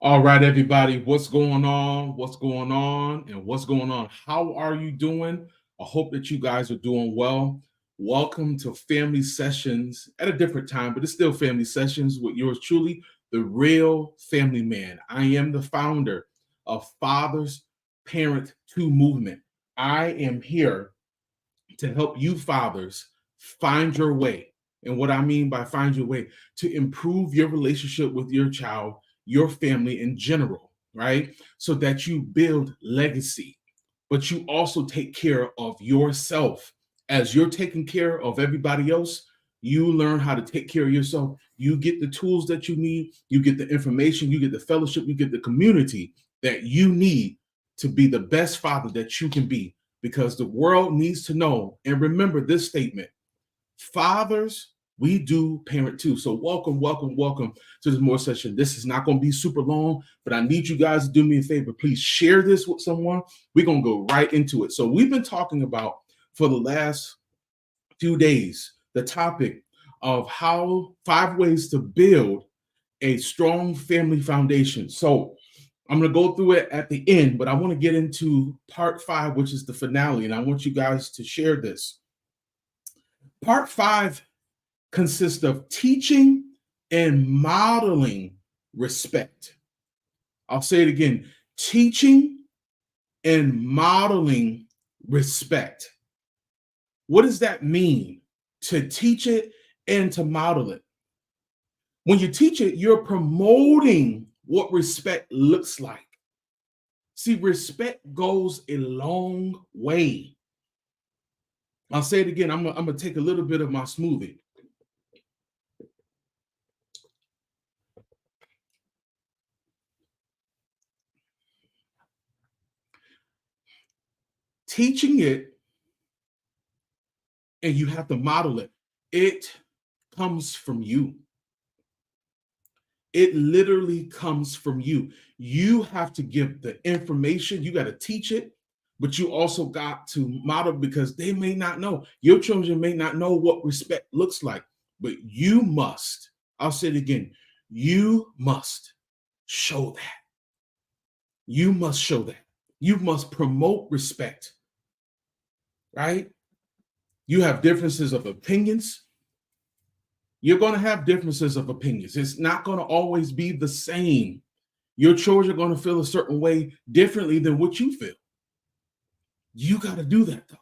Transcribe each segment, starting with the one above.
All right, everybody, what's going on? What's going on? And what's going on? How are you doing? I hope that you guys are doing well. Welcome to Family Sessions at a different time, but it's still Family Sessions with yours truly, the real family man. I am the founder of Fathers Parent to Movement. I am here to help you fathers find your way. And what I mean by find your way, to improve your relationship with your child, your family in general, right? So that you build legacy, but you also take care of yourself. As you're taking care of everybody else, you learn how to take care of yourself. You get the tools that you need, you get the information, you get the fellowship, you get the community that you need to be the best father that you can be, because the world needs to know and remember this statement: fathers, we do parent too. So welcome, welcome, welcome to this more session. This is not going to be super long, but I need you guys to do me a favor. Please share this with someone. We're going to go right into it. So we've been talking about for the last few days the topic of how 5 ways to build a strong family foundation. So I'm going to go through it at the end, but I want to get into part 5, which is the finale, and I want you guys to share this. Part 5 consists of teaching and modeling respect. I'll say it again: teaching and modeling respect. What does that mean? To teach it and to model it. When you teach it, you're promoting what respect looks like. See, respect goes a long way. I'll say it again. I'm gonna take a little bit of my smoothie. Teaching it, and you have to model it. It comes from you. It literally comes from you. You have to give the information. You got to teach it, but you also got to model, because they may not know. Your children may not know what respect looks like, but you must. I'll say it again. You must show that. You must show that. You must promote respect, right? You have differences of opinions. You're going to have differences of opinions. It's not going to always be the same. Your children are going to feel a certain way differently than what you feel. You got to do that, though.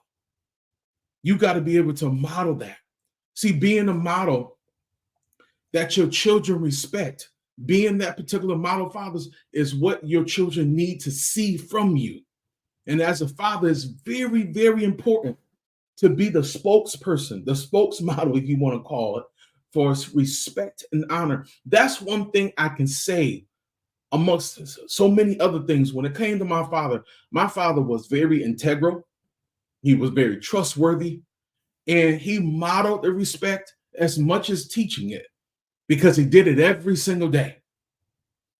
You got to be able to model that. See, being a model that your children respect, being that particular model fathers, is what your children need to see from you. And as a father, it's very, very important to be the spokesperson, the spokesmodel, if you want to call it, for respect and honor. That's one thing I can say amongst so many other things. When it came to my father was very integral. He was very trustworthy, and he modeled the respect as much as teaching it, because he did it every single day.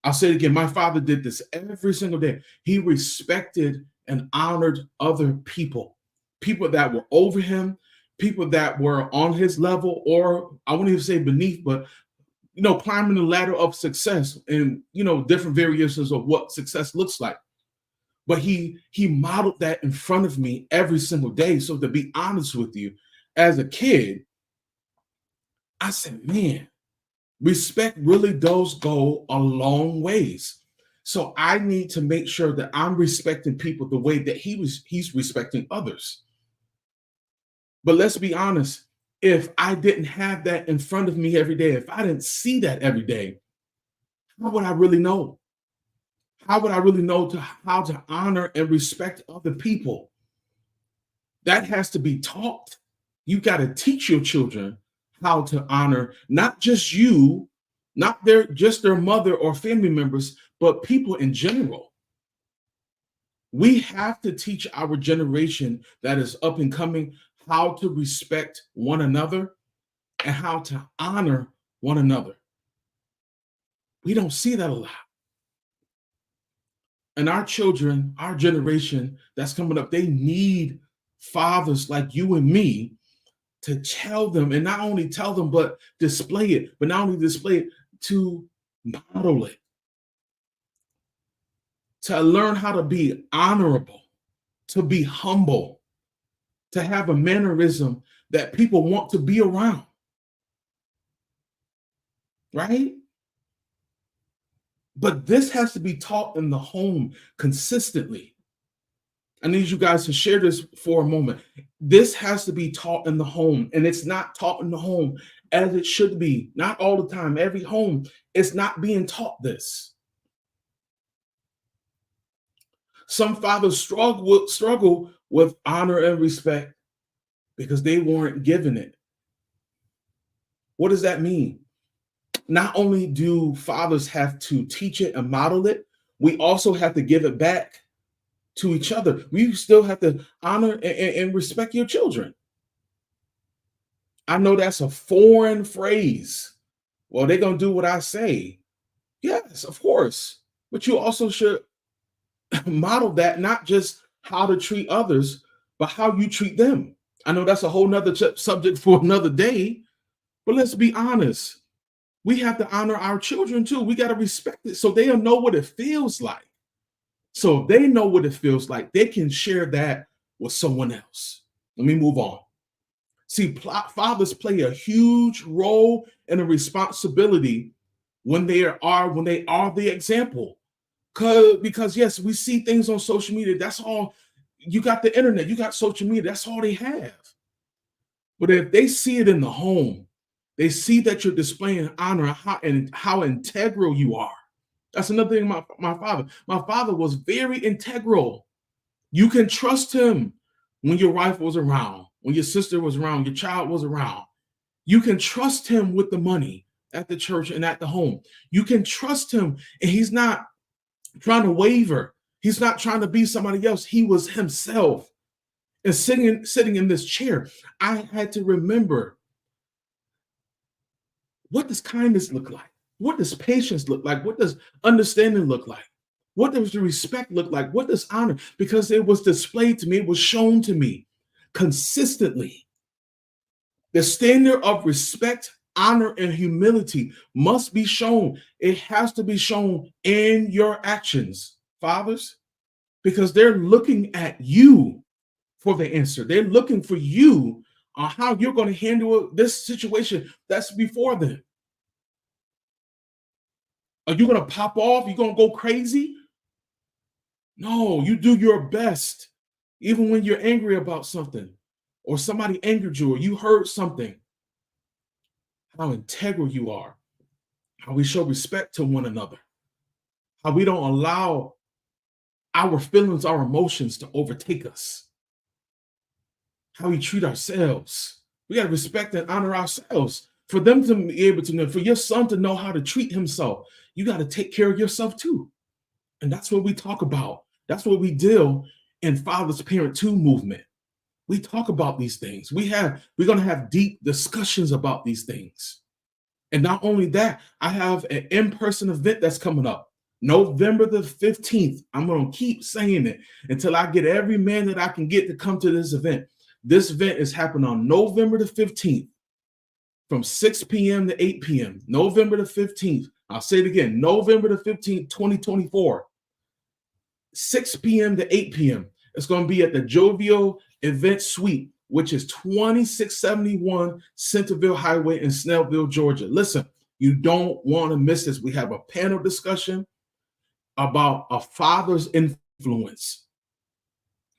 I'll say it again. My father did this every single day. He respected and honored other people, people that were over him, people that were on his level, or I wouldn't even say beneath, but climbing the ladder of success, and different variations of what success looks like. But he modeled that in front of me every single day. So to be honest with you, as a kid, I said, man, respect really does go a long ways. So I need to make sure that I'm respecting people the way that he's respecting others. But let's be honest, if I didn't have that in front of me every day, if I didn't see that every day, how would I really know? How would I really know how to honor and respect other people? That has to be taught. You got to teach your children how to honor not just you, not their mother or family members, but people in general. We have to teach our generation that is up and coming how to respect one another and how to honor one another. We don't see that a lot. And our children, our generation that's coming up, they need fathers like you and me to tell them, and not only tell them, but display it, but not only display it, to model it. to learn how to be honorable, to be humble, to have a mannerism that people want to be around, right? But this has to be taught in the home consistently. I need you guys to share this for a moment. This has to be taught in the home, and it's not taught in the home as it should be. Not all the time. Every home is not being taught this. Some fathers struggle with honor and respect because they weren't given it. What does that mean? Not only do fathers have to teach it and model it, we also have to give it back to each other. We still have to honor and respect your children. I know that's a foreign phrase. Well, they're going to do what I say. Yes, of course. But you also should model that, not just how to treat others, but how you treat them. I know that's a whole nother subject for another day, but let's be honest. We have to honor our children too. We got to respect it so they'll know what it feels like. So if they know what it feels like, they can share that with someone else. Let me move on. See, fathers play a huge role and a responsibility when they are the example. Because yes, we see things on social media. That's all. You got the internet, you got social media. That's all they have. But if they see it in the home, they see that you're displaying honor and how integral you are. That's another thing. My father was very integral. You can trust him when your wife was around, when your sister was around, your child was around. You can trust him with the money at the church and at the home. You can trust him, and he's not trying to waver. He's not trying to be somebody else. He was himself. And sitting in this chair, I had to remember, what does kindness look like? What does patience look like? What does understanding look like? What does the respect look like? What does honor? Because it was displayed to me, it was shown to me consistently. The standard of respect, honor, and humility must be shown. It has to be shown in your actions, fathers, because they're looking at you for the answer. They're looking for you on how you're going to handle this situation that's before them. Are you going to pop off? You're going to go crazy? No, you do your best, even when you're angry about something, or somebody angered you, or you heard something. How integral you are, how we show respect to one another, how we don't allow our feelings, our emotions to overtake us, how we treat ourselves. We got to respect and honor ourselves. For them to be able to know, for your son to know how to treat himself, you got to take care of yourself too. And that's what we talk about. That's what we deal in Father's Parent 2 movement. We talk about these things. We're going to have deep discussions about these things. And not only that, I have an in-person event that's coming up, November the 15th. I'm going to keep saying it until I get every man that I can get to come to this event. This event is happening on November the 15th from 6 p.m. to 8 p.m. November the 15th. I'll say it again, November the 15th, 2024, 6 p.m. to 8 p.m. It's going to be at the Jovial Event Suite, which is 2671 Centerville Highway in Snellville, Georgia. Listen, you don't want to miss this. We have a panel discussion about a father's influence.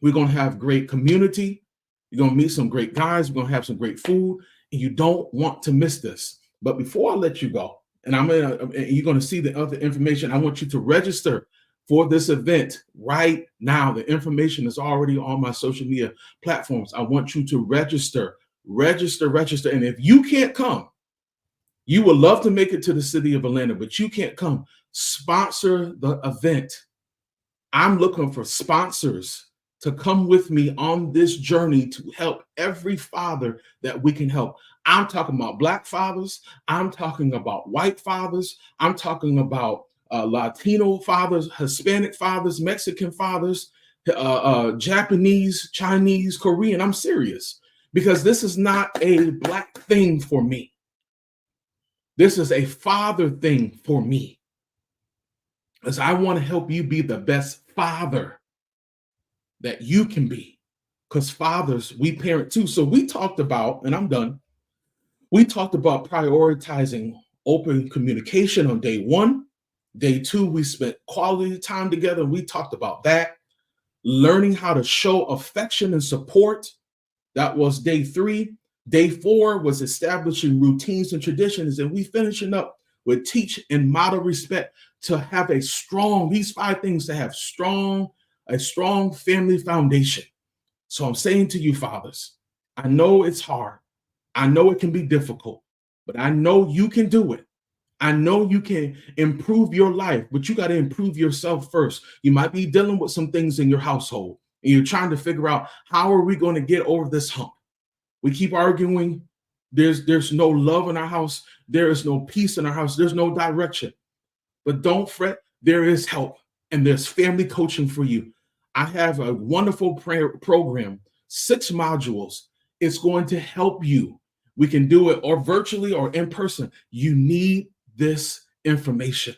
We're going to have great community. You're going to meet some great guys. We're going to have some great food, and you don't want to miss this. But before I let you go, and you're going to see the other information, I want you to register for this event right now. The information is already on my social media platforms. I want you to register. And if you can't come, you would love to make it to the city of Atlanta, but you can't come, sponsor the event. I'm looking for sponsors to come with me on this journey to help every father that we can help. I'm talking about Black fathers. I'm talking about white fathers. I'm talking about Latino fathers, Hispanic fathers, Mexican fathers, Japanese, Chinese, Korean. I'm serious, because this is not a Black thing for me. This is a father thing for me. is I want to help you be the best father that you can be. Because fathers, we parent too. So we talked about, and I'm done, we talked about prioritizing open communication on day one. Day two, we spent quality time together, and we talked about that. Learning how to show affection and support. That was day three. Day four was establishing routines and traditions, and we finishing up with teach and model respect to have a strong, these 5 things to have a strong family foundation. So I'm saying to you, fathers, I know it's hard. I know it can be difficult, but I know you can do it. I know you can improve your life, but you got to improve yourself first. You might be dealing with some things in your household, and you're trying to figure out, how are we going to get over this hump? We keep arguing. There's no love in our house. There is no peace in our house. There's no direction. But don't fret. There is help, and there's family coaching for you. I have a wonderful program, 6 modules. It's going to help you. We can do it or virtually or in person. You need this information.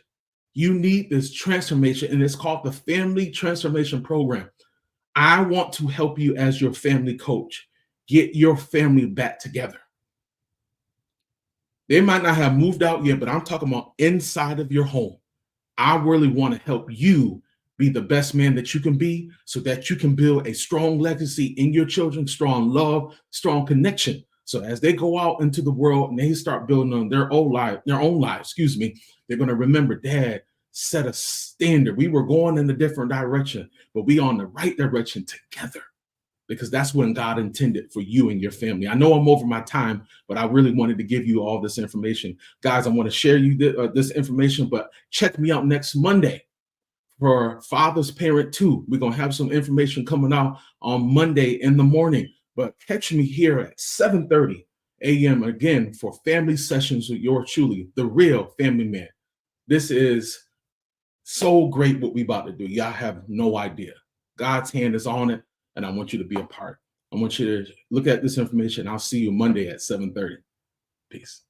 You need this transformation, and it's called the Family Transformation Program. I want to help you as your family coach. Get your family back together. They might not have moved out yet, but I'm talking about inside of your home. I really want to help you be the best man that you can be, so that you can build a strong legacy in your children, strong love, strong connection. So as they go out into the world and they start building on their own lives, they're going to remember, Dad set a standard. We were going in a different direction, but we on the right direction together, because that's when God intended for you and your family. I know I'm over my time, but I really wanted to give you all this information. Guys, I want to share you this information, but check me out next Monday for Father's Parent 2. We're going to have some information coming out on Monday in the morning, but catch me here at 7:30 a.m. again for family sessions with yours truly, the real family man. This is so great what we about to do. Y'all have no idea. God's hand is on it, and I want you to be a part. I want you to look at this information. I'll see you Monday at 7:30. Peace.